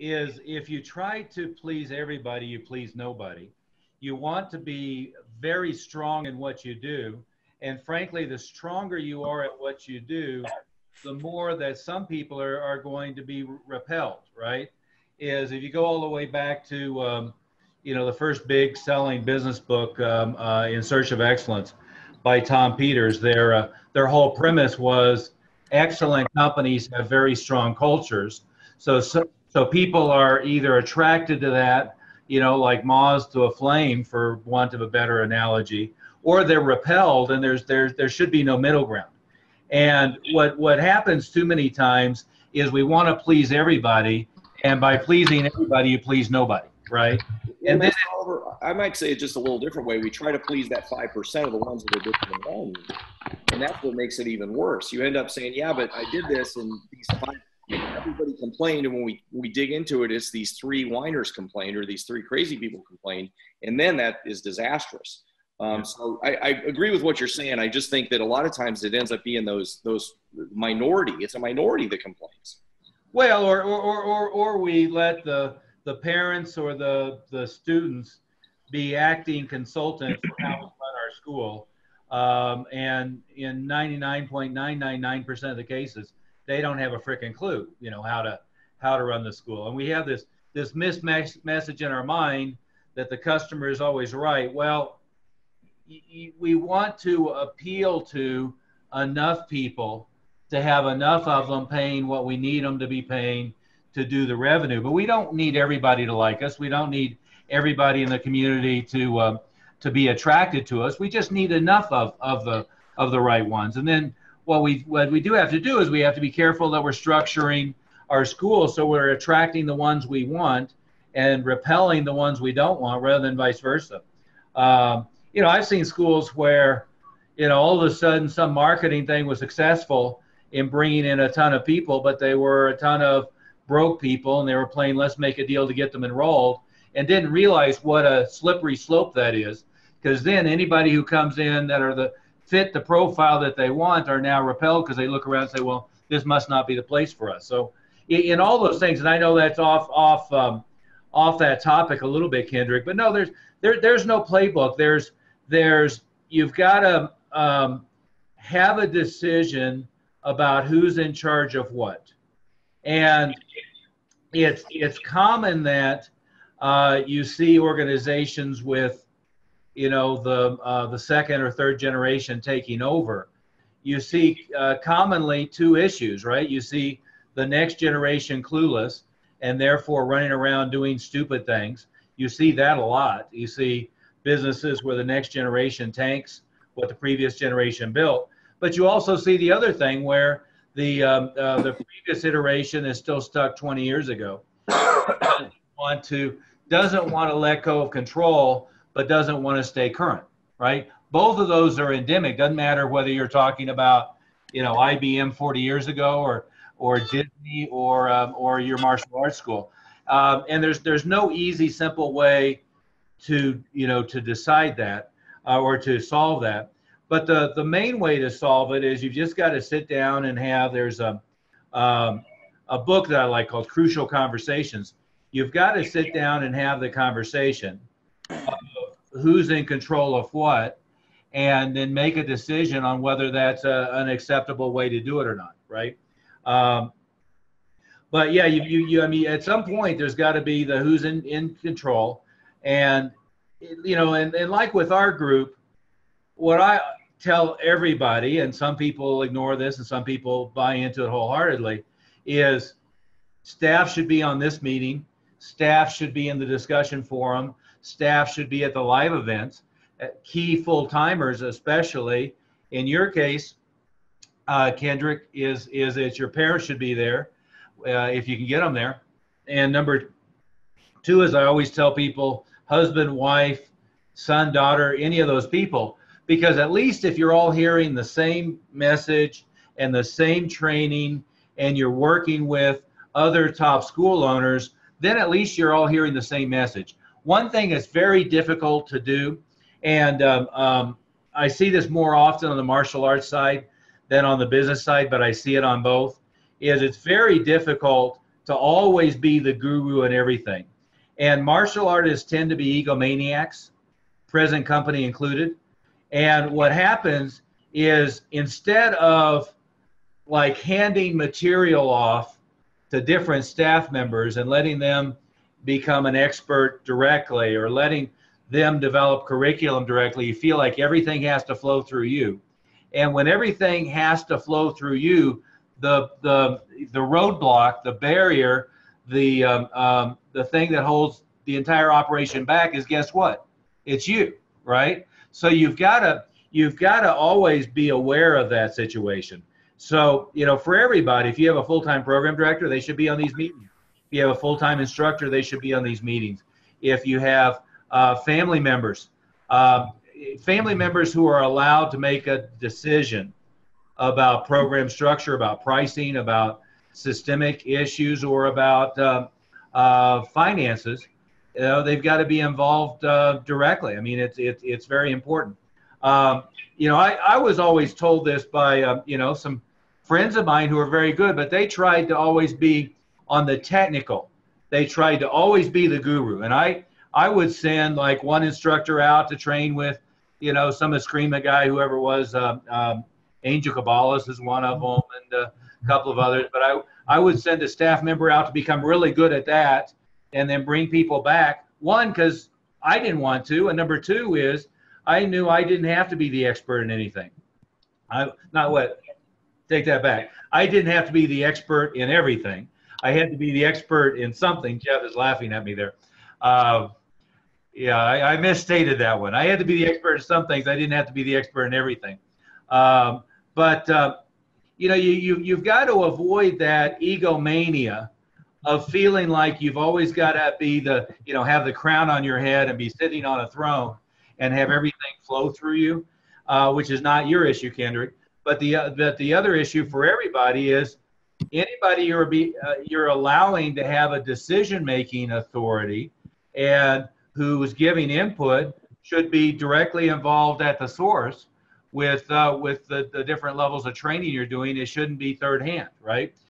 is if you try to please everybody, you please nobody. You want to be very strong in what you do. And frankly, the stronger you are at what you do, the more that some people are going to be repelled, right? Is if you go all the way back to, the first big selling business book, In Search of Excellence by Tom Peters, their whole premise was excellent companies have very strong cultures. So people are either attracted to that, like moths to a flame, for want of a better analogy, or they're repelled, and there should be no middle ground. And what happens too many times is we want to please everybody, and by pleasing everybody, you please nobody, right? And then I might say it just a little different way. We try to please that 5% of the ones that are different than us, and that's what makes it even worse. You end up saying, yeah, but I did this, and these five, everybody complained, and when we dig into it, it's these three whiners complained, or these three crazy people complained, and then that is disastrous. So I agree with what you're saying. I just think that a lot of times it ends up being those minority. It's a minority that complains. Well, or we let the parents or the students be acting consultant for how we run our school, and in 99.999% of the cases, they don't have a freaking clue, how to run the school. And we have this mismatched message in our mind that the customer is always right. Well, we want to appeal to enough people to have enough of them paying what we need them to be paying to do the revenue. But we don't need everybody to like us. We don't need everybody in the community to be attracted to us. We just need enough of the right ones. And then what we do have to do is we have to be careful that we're structuring our school so we're attracting the ones we want and repelling the ones we don't want, rather than vice versa. I've seen schools where, all of a sudden some marketing thing was successful in bringing in a ton of people, but they were a ton of broke people, and they were playing let's make a deal to get them enrolled, and didn't realize what a slippery slope that is, because then anybody who comes in that fit the profile that they want are now repelled because they look around and say, well, this must not be the place for us. So in all those things, and I know that's off that topic a little bit, Kendrick, but no, there's no playbook. You've got to have a decision about who's in charge of what. And it's common that you see organizations with, the second or third generation taking over. You see commonly two issues, right? You see the next generation clueless and therefore running around doing stupid things. You see that a lot. You see businesses where the next generation tanks what the previous generation built. But you also see the other thing where the previous iteration is still stuck 20 years ago. Doesn't want to let go of control, but doesn't want to stay current, right? Both of those are endemic. Doesn't matter whether you're talking about, IBM 40 years ago or Disney or your martial arts school. And there's no easy, simple way to decide that or to solve that. But the main way to solve it is you've just got to sit down and there's a book that I like called Crucial Conversations. You've got to sit down and have the conversation of who's in control of what, and then make a decision on whether that's an acceptable way to do it or not, right? But yeah, I mean, at some point there's got to be the who's in control, and and like with our group, what I tell everybody, and some people ignore this and some people buy into it wholeheartedly, is staff should be on this meeting, staff should be in the discussion forum, staff should be at the live events, key full-timers especially. In your case, Kendrick, is that your parents should be there if you can get them there. And number two is I always tell people, husband, wife, son, daughter, any of those people, because at least if you're all hearing the same message and the same training and you're working with other top school owners, then at least you're all hearing the same message. One thing that's very difficult to do, and I see this more often on the martial arts side than on the business side, but I see it on both, is it's very difficult to always be the guru in everything. And martial artists tend to be egomaniacs, present company included. And what happens is, instead of like handing material off to different staff members and letting them become an expert directly, or letting them develop curriculum directly, you feel like everything has to flow through you. And when everything has to flow through you, the roadblock, the barrier, the thing that holds the entire operation back is, guess what? It's you, right? So you've got to always be aware of that situation. So, you know, for everybody, if you have a full-time program director, they should be on these meetings. If you have a full-time instructor, they should be on these meetings. If you have family members who are allowed to make a decision about program structure, about pricing, about systemic issues, or about finances, you know, they've got to be involved directly. I mean, it's very important. You know, I was always told this by you know, some friends of mine who are very good, but they tried to always be on the technical. They tried to always be the guru. And I would send like one instructor out to train with, you know, some Eskrima guy, whoever was, Angel Caballas is one of them, and a couple of others. But I would send a staff member out to become really good at that, and then bring people back. One, because I didn't want to, and number two is I knew I didn't have to be the expert in anything. Take that back. I didn't have to be the expert in everything. I had to be the expert in something. Jeff is laughing at me there. Yeah, I misstated that one. I had to be the expert in some things. I didn't have to be the expert in everything. But you know, you've got to avoid that egomania of feeling like you've always got to be the, you know, have the crown on your head and be sitting on a throne and have everything flow through you, which is not your issue, Kendrick. But the other issue for everybody is, anybody you're allowing to have a decision-making authority and who's giving input should be directly involved at the source with the different levels of training you're doing. It shouldn't be third hand, right?